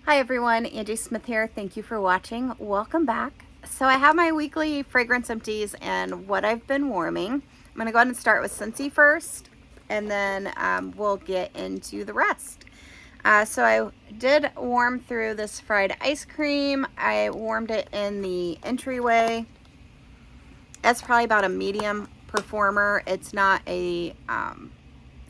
Hi everyone, Angie Smith here. Thank you for watching. Welcome back. So I have my weekly fragrance empties and what I've been warming. I'm going to go ahead and start with Scentsy first, and then we'll get into the rest. So I did warm through this fried ice cream. I warmed it in the entryway. That's probably about a medium performer. It's not a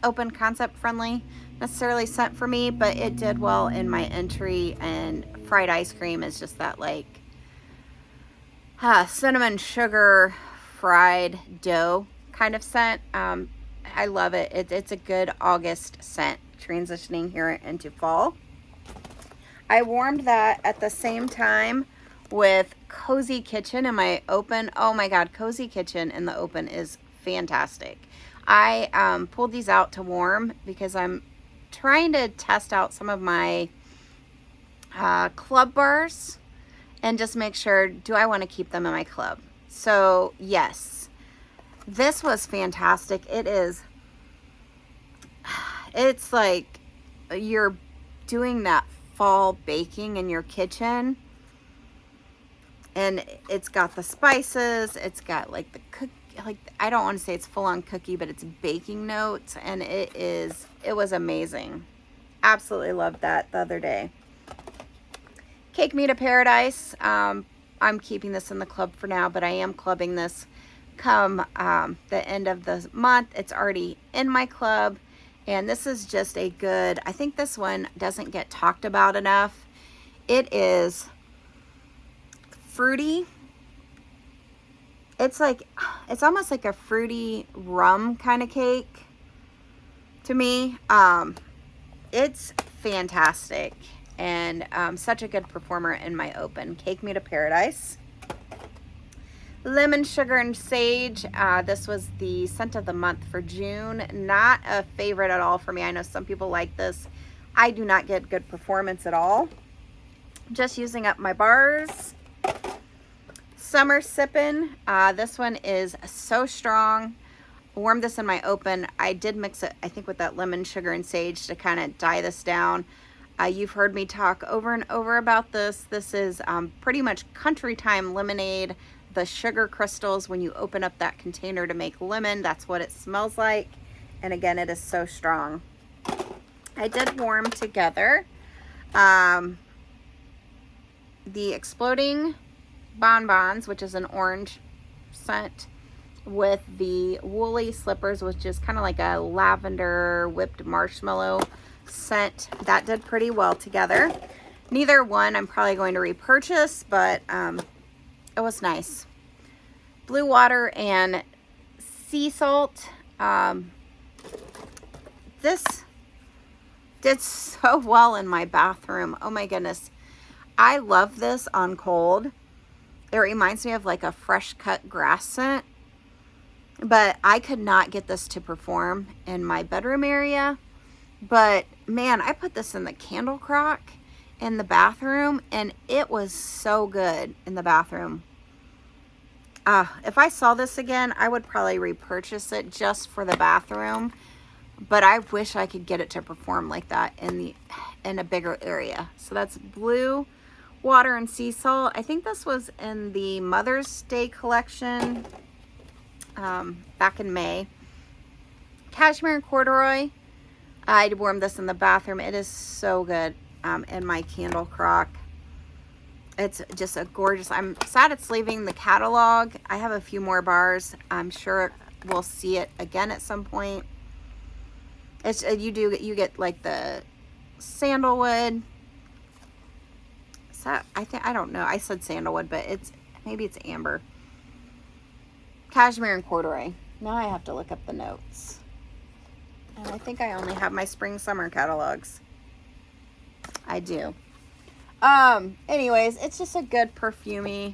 open concept friendly necessarily scent for me, but it did well in my entry. And fried ice cream is just that like cinnamon sugar fried dough kind of scent. I love it. It's a good August scent transitioning here into fall. I warmed that at the same time with Cozy Kitchen in my open. Oh my god, Cozy Kitchen in the open is fantastic. I pulled these out to warm because I'm trying to test out some of my club bars and just make sure, do I want to keep them in my club? So yes, this was fantastic. It's like you're doing that fall baking in your kitchen, and it's got the spices, it's got like the I don't want to say it's full on cookie, but it's baking notes, and it was amazing. Absolutely loved that the other day. Cake Me to Paradise. I'm keeping this in the club for now, but I am clubbing this come the end of the month. It's already in my club, and this is just a good, I think this one doesn't get talked about enough. It is fruity. It's almost like a fruity rum kind of cake to me. It's fantastic, and such a good performer in my open. Cake Me to Paradise. Lemon Sugar and Sage. This was the scent of the month for June. Not a favorite at all for me. I know some people like this. I do not get good performance at all. Just using up my bars. Summer Sippin'. This one is so strong. Warmed this in my open. I did mix it, I think, with that lemon, sugar, and sage to kind of die this down. You've heard me talk over and over about this. This is pretty much country time lemonade. The sugar crystals, when you open up that container to make lemon, that's what it smells like. And again, it is so strong. I did warm together the Exploding Bonbons, which is an orange scent, with the Woolly Slippers, which is kind of like a lavender whipped marshmallow scent. That did pretty well together. Neither one I'm probably going to repurchase, but it was nice. Blue Water and Sea Salt. This did so well in my bathroom. Oh my goodness. I love this on cold. It reminds me of like a fresh cut grass scent, but I could not get this to perform in my bedroom area. But man, I put this in the candle crock in the bathroom, and it was so good in the bathroom. If I saw this again, I would probably repurchase it just for the bathroom, but I wish I could get it to perform like that in a bigger area. So that's Blue Water and Sea Salt. I think this was in the Mother's Day collection back in May. Cashmere and Corduroy. I'd warm this in the bathroom. It is so good in my candle crock. It's just a gorgeous. I'm sad it's leaving the catalog. I have a few more bars. I'm sure we'll see it again at some point. It's you get like the sandalwood. I don't know. I said sandalwood, but maybe it's amber. Cashmere and Corduroy. Now I have to look up the notes. And I think I only have my spring summer catalogs. I do. Anyways, it's just a good perfumey,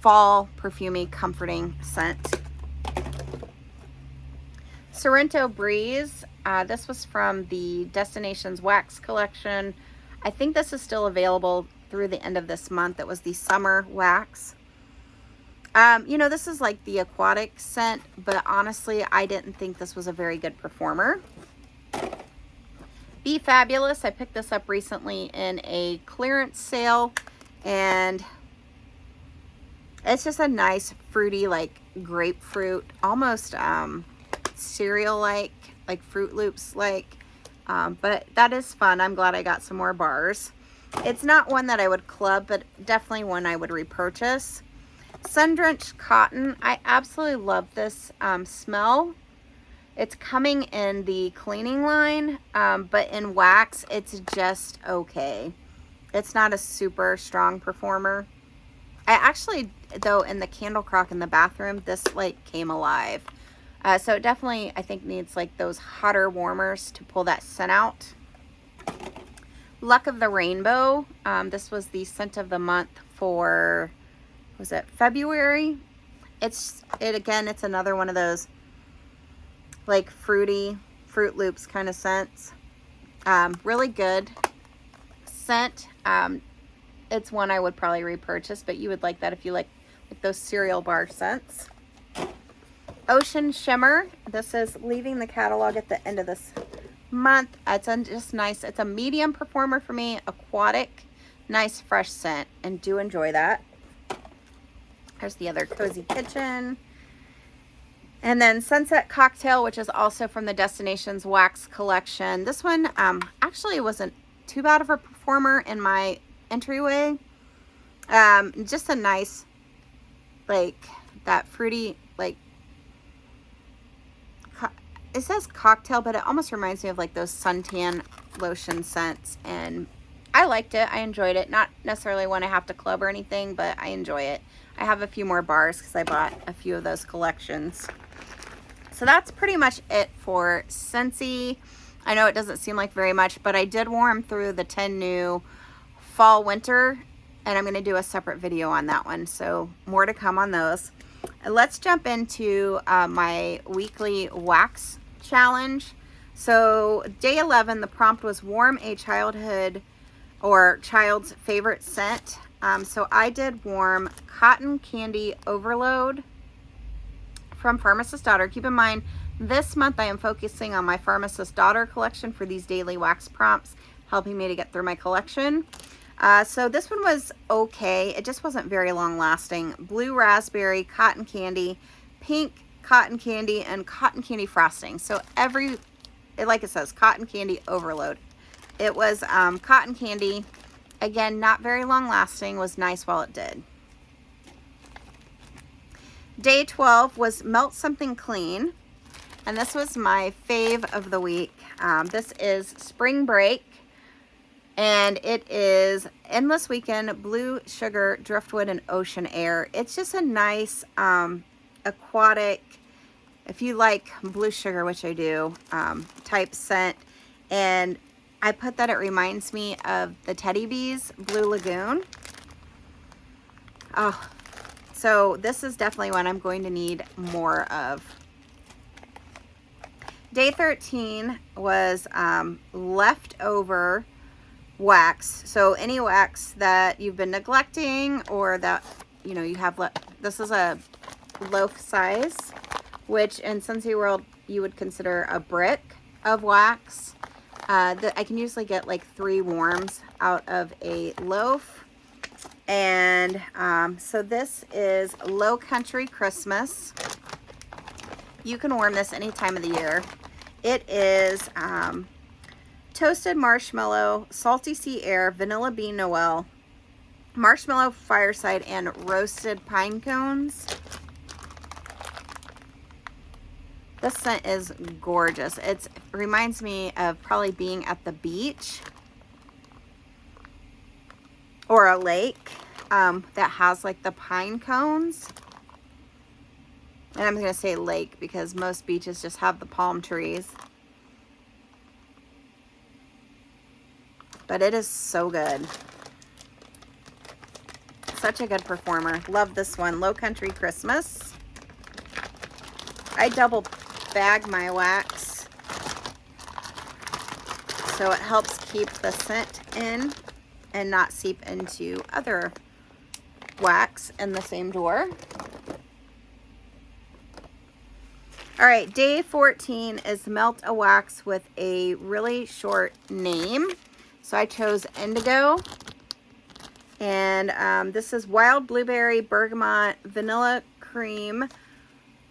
fall perfumey, comforting scent. Sorrento Breeze. This was from the Destinations Wax collection. I think this is still available through the end of this month. It was the summer wax. This is like the aquatic scent, but honestly, I didn't think this was a very good performer. Be Fabulous. I picked this up recently in a clearance sale, and it's just a nice fruity, like grapefruit, almost cereal like Fruit Loops like, but that is fun. I'm glad I got some more bars. It's not one that I would club, but definitely one I would repurchase. Sun Drenched Cotton. I absolutely love this smell. It's coming in the cleaning line, but in wax, it's just okay. It's not a super strong performer. I actually, though, in the candle crock in the bathroom, this like came alive. So it definitely, I think, needs like those hotter warmers to pull that scent out. Luck of the Rainbow. This was the scent of the month for, was it February? Again, it's another one of those like fruity Fruit Loops kind of scents. Really good scent. It's one I would probably repurchase, but you would like that if you like those cereal bar scents. Ocean Shimmer. This is leaving the catalog at the end of this month. It's just nice. It's a medium performer for me. Aquatic, nice fresh scent, and do enjoy that. There's the other Cozy Kitchen. And then Sunset Cocktail, which is also from the Destinations Wax collection. This one actually wasn't too bad of a performer in my entryway. Just a nice, like that fruity, like, it says cocktail, but it almost reminds me of like those suntan lotion scents. And I liked it. I enjoyed it. Not necessarily one I have to club or anything, but I enjoy it. I have a few more bars because I bought a few of those collections. So that's pretty much it for Scentsy. I know it doesn't seem like very much, but I did warm through the 10 new fall winter, and I'm going to do a separate video on that one. So more to come on those. And let's jump into my weekly wax challenge. So day 11, the prompt was warm a childhood or child's favorite scent. So I did warm Cotton Candy Overload from Pharmacist Daughter. Keep in mind, this month I am focusing on my Pharmacist Daughter collection for these daily wax prompts, helping me to get through my collection. So this one was okay. It just wasn't very long lasting. Blue Raspberry, Cotton Candy, Pink Cotton Candy, and Cotton Candy Frosting. So like it says, Cotton Candy Overload. It was cotton candy. Again, not very long lasting. Was nice while it did. Day 12 was Melt Something Clean, and this was my fave of the week. This is Spring Break, and it is Endless Weekend Blue Sugar, Driftwood, and Ocean Air. It's just a nice aquatic, if you like blue sugar, which I do, type scent. And I put that it reminds me of the Teddy Bees Blue Lagoon. Oh, so this is definitely one I'm going to need more of. Day 13 was leftover wax. So any wax that you've been neglecting or that, you know, you have this is a loaf size, which in Scentsy World you would consider a brick of wax. I can usually get like 3 warms out of a loaf. And so this is Low Country Christmas. You can warm this any time of the year. It is toasted marshmallow, salty sea air, vanilla bean Noel, marshmallow fireside, and roasted pine cones. This scent is gorgeous. It reminds me of probably being at the beach or a lake that has like the pine cones. And I'm going to say lake because most beaches just have the palm trees. But it is so good. Such a good performer. Love this one. Low Country Christmas. I double bag my wax, so it helps keep the scent in and not seep into other wax in the same drawer. All right, day 14 is Melt a Wax with a really short name. So I chose Indigo. And this is wild blueberry, bergamot, vanilla cream,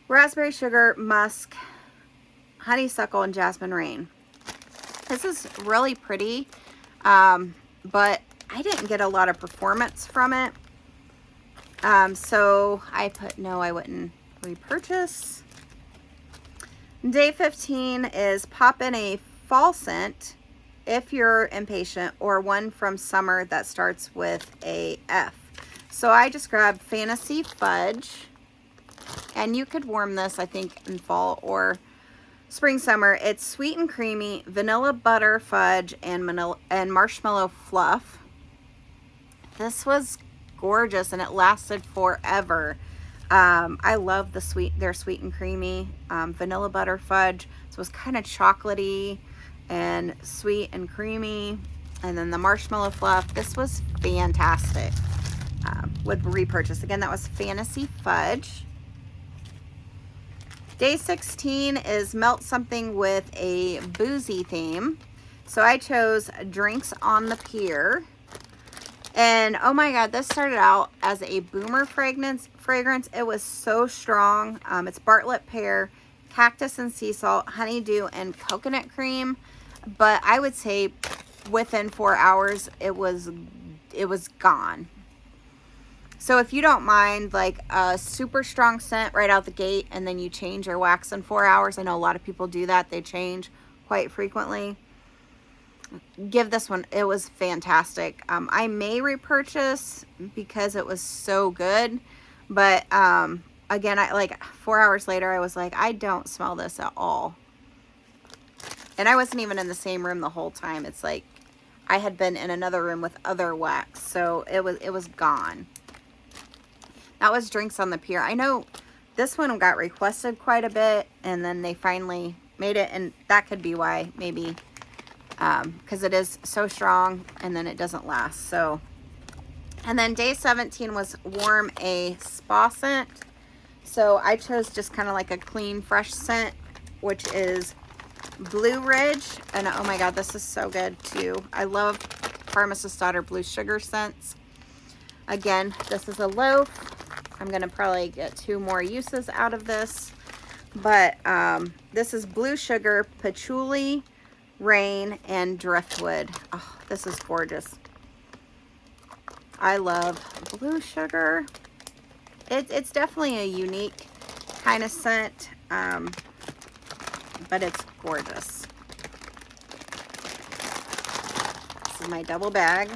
raspberry sugar, musk, honeysuckle, and jasmine rain. This is really pretty, but I didn't get a lot of performance from it. So I put no, I wouldn't repurchase. Day 15 is pop in a fall scent if you're impatient, or one from summer that starts with a F. So I just grabbed Fantasy Fudge, and you could warm this, I think, in fall or spring, summer. It's sweet and creamy, vanilla butter fudge, and marshmallow fluff. This was gorgeous, and it lasted forever. I love their sweet and creamy vanilla butter fudge. So it was kind of chocolatey and sweet and creamy. And then the marshmallow fluff. This was fantastic. Would repurchase. Again, that was Fantasy Fudge. Day 16 is melt something with a boozy theme. So I chose Drinks on the Pier. And oh my God, this started out as a boomer fragrance. It was so strong. It's Bartlett pear, cactus and sea salt, honeydew, and coconut cream. But I would say within 4 hours, it was gone. So if you don't mind like a super strong scent right out the gate, and then you change your wax in 4 hours, I know a lot of people do that. They change quite frequently. Give this one, it was fantastic. I may repurchase because it was so good, but again, I like 4 hours later, I was like, I don't smell this at all. And I wasn't even in the same room the whole time. It's like I had been in another room with other wax, so it was gone. That was Drinks on the Pier. I know this one got requested quite a bit, and then they finally made it, and that could be why, maybe, because it is so strong, and then it doesn't last. So, and then day 17 was warm a spa scent. So I chose just kind of like a clean, fresh scent, which is Blue Ridge. And oh my God, this is so good too. I love Pharmacist's Daughter Blue Sugar scents. Again, this is a loaf. I'm going to probably get 2 more uses out of this. But this is Blue Sugar, Patchouli, Rain, and Driftwood. Oh, this is gorgeous. I love Blue Sugar. It's definitely a unique kind of scent, but it's gorgeous. This is my double bag.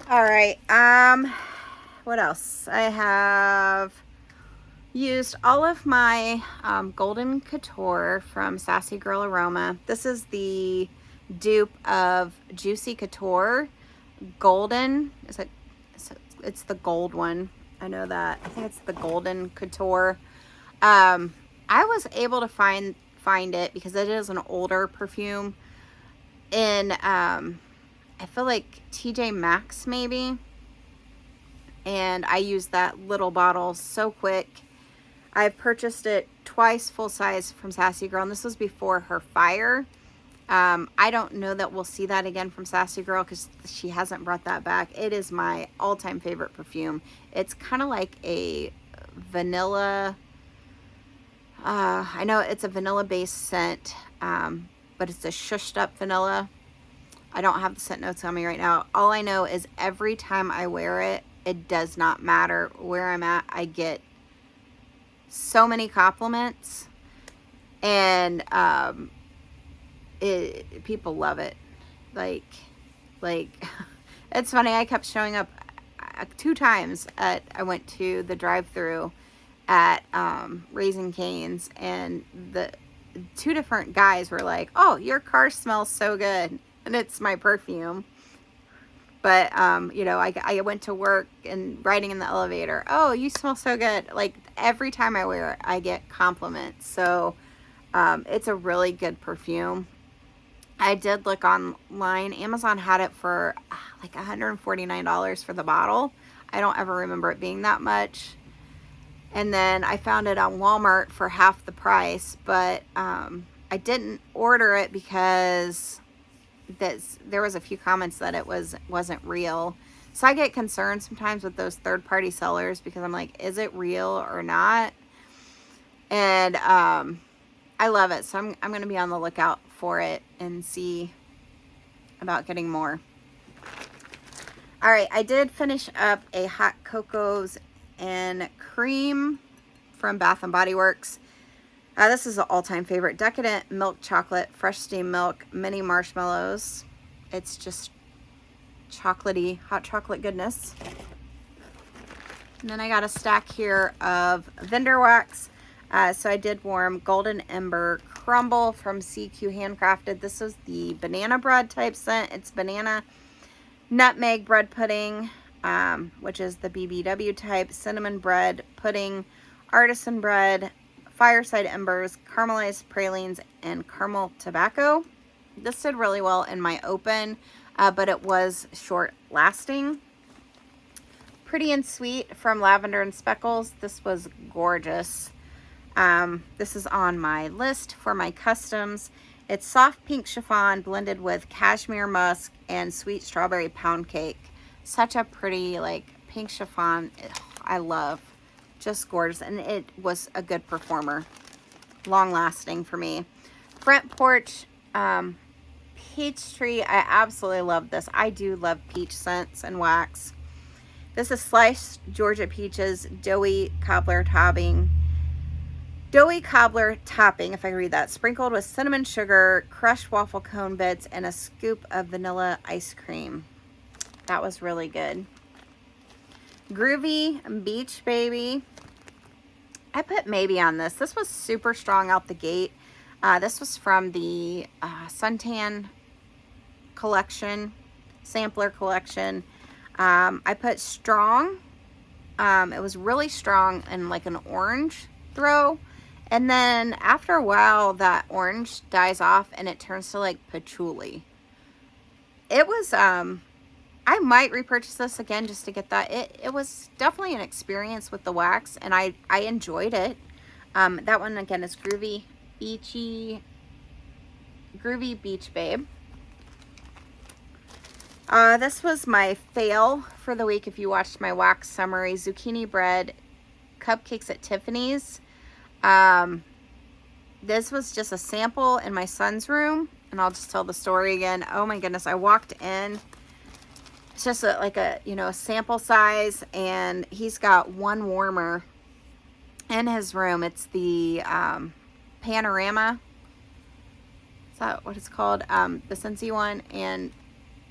All right, what else? I have used all of my Golden Couture from Sassy Girl Aroma. This is the dupe of Juicy Couture Golden. It's the gold one. I know that. I think it's the Golden Couture. I was able to find it because it is an older perfume in I feel like TJ Maxx maybe. And I used that little bottle so quick. I've purchased it twice full size from Sassy Girl, and this was before her fire. I don't know that we'll see that again from Sassy Girl because she hasn't brought that back. It is my all-time favorite perfume. It's kind of like a vanilla, I know it's a vanilla-based scent, but it's a shushed up vanilla. I don't have the scent notes on me right now. All I know is every time I wear it, it does not matter where I'm at. I get so many compliments, and people love it. Like it's funny. I kept showing up 2 times I went to the drive-through at Raising Cane's, and the 2 different guys were like, "Oh, your car smells so good," and it's my perfume. But, you know, I went to work and riding in the elevator. "Oh, you smell so good." Like every time I wear it, I get compliments. So, it's a really good perfume. I did look online. Amazon had it for like $149 for the bottle. I don't ever remember it being that much. And then I found it on Walmart for half the price, but I didn't order it because there was a few comments that it wasn't real. So I get concerned sometimes with those third-party sellers because I'm like, is it real or not? And I love it, so I'm going to be on the lookout for it and see about getting more. All right, I did finish up a hot cocos and cream from Bath and Body Works. This is an all-time favorite. Decadent milk chocolate, fresh steamed milk, mini marshmallows. It's just chocolatey, hot chocolate goodness. And then I got a stack here of vendor wax. So I did warm Golden Ember Crumble from CQ Handcrafted. This is the banana bread type scent. It's banana nutmeg bread pudding, which is the BBW type, cinnamon bread pudding, artisan bread, fireside embers, caramelized pralines, and caramel tobacco. This did really well in my open, but it was short lasting. Pretty and Sweet from Lavender and Speckles. This was gorgeous. This is on my list for my customs. It's soft pink chiffon blended with cashmere musk and sweet strawberry pound cake. Such a pretty, like, pink chiffon. I love. Just gorgeous. And it was a good performer. Long lasting for me. Front Porch Peach Tree. I absolutely love this. I do love peach scents and wax. This is sliced Georgia peaches, doughy cobbler topping, if I can read that, sprinkled with cinnamon sugar, crushed waffle cone bits, and a scoop of vanilla ice cream. That was really good. Groovy Beach Baby. I put maybe on this. This was super strong out the gate. This was from the Suntan collection, sampler collection. I put strong. It was really strong and like an orange throw. And then after a while, that orange dies off and it turns to like patchouli. It was, I might repurchase this again just to get that. It was definitely an experience with the wax, and I enjoyed it. That one again is Groovy Beach Babe. This was my fail for the week if you watched my wax summary. Zucchini bread cupcakes at Tiffany's. This was just a sample in my son's room, and I'll just tell the story again. Oh my goodness, I walked in. It's just like a sample size, and he's got one warmer in his room. It's the Panorama. Is that what it's called? The Scentsy one. And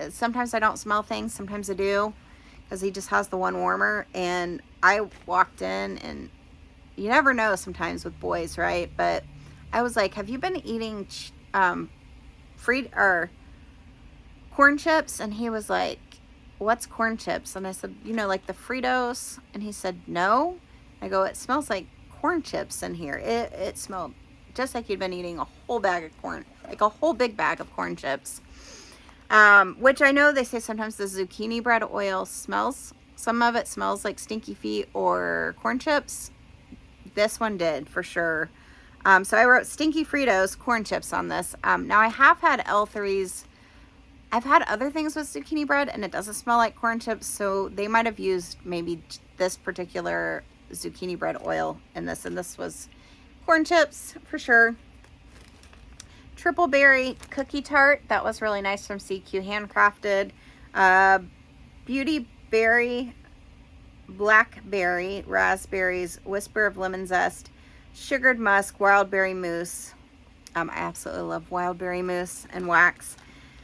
sometimes I don't smell things, sometimes I do, because he just has the one warmer. And I walked in, and you never know sometimes with boys, right? But I was like, have you been eating corn chips? And he was like, what's corn chips? And I said, like the Fritos. And he said, no. I go, it smells like corn chips in here. It smelled just like you'd been eating a whole bag of corn, like a whole big bag of corn chips. Which I know they say sometimes the zucchini bread oil smells, some of it smells like stinky feet or corn chips. This one did for sure. So I wrote stinky Fritos, corn chips on this. Now I have had L3's. I've had other things with zucchini bread and it doesn't smell like corn chips. So they might have used maybe this particular zucchini bread oil in this. And this was corn chips for sure. Triple berry cookie tart. That was really nice from CQ Handcrafted. Beauty berry, blackberry, raspberries, whisper of lemon zest, sugared musk, wild berry mousse. I absolutely love wild berry mousse and wax.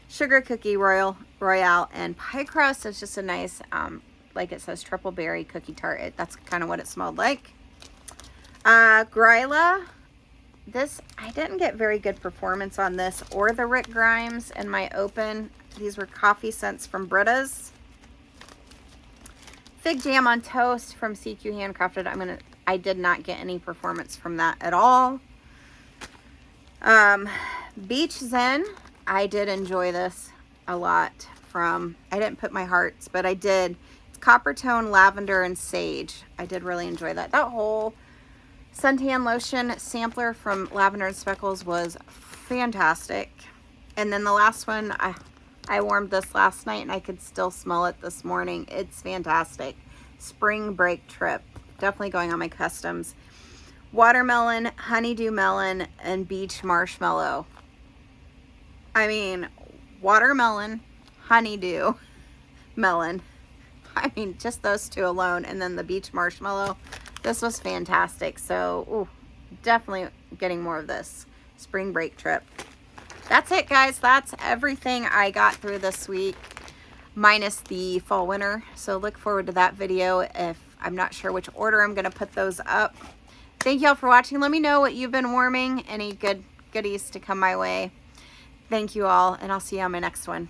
Sugar cookie royale, and pie crust is just a nice, like it says, triple berry cookie tart. That's kind of what it smelled like. Gryla. This, I didn't get very good performance on this or the Rick Grimes in my open. These were coffee scents from Britta's. Fig jam on toast from CQ Handcrafted. I did not get any performance from that at all. Beach Zen. I did enjoy this a lot from, I didn't put my hearts, but I did. Copper Tone, Lavender, and Sage. I did really enjoy that. That whole suntan lotion sampler from Lavender and Speckles was fantastic. And then the last one, I warmed this last night and I could still smell it this morning. It's fantastic. Spring Break Trip. Definitely going on my customs. Watermelon, Honeydew Melon, and Beach Marshmallow. I mean, watermelon, honeydew, melon. I mean, just those two alone. And then the beach marshmallow. This was fantastic. So, ooh, definitely getting more of this spring break trip. That's it, guys. That's everything I got through this week, minus the fall winter. So look forward to that video. If I'm not sure which order I'm going to put those up. Thank y'all for watching. Let me know what you've been warming. Any good goodies to come my way. Thank you all, and I'll see you on my next one.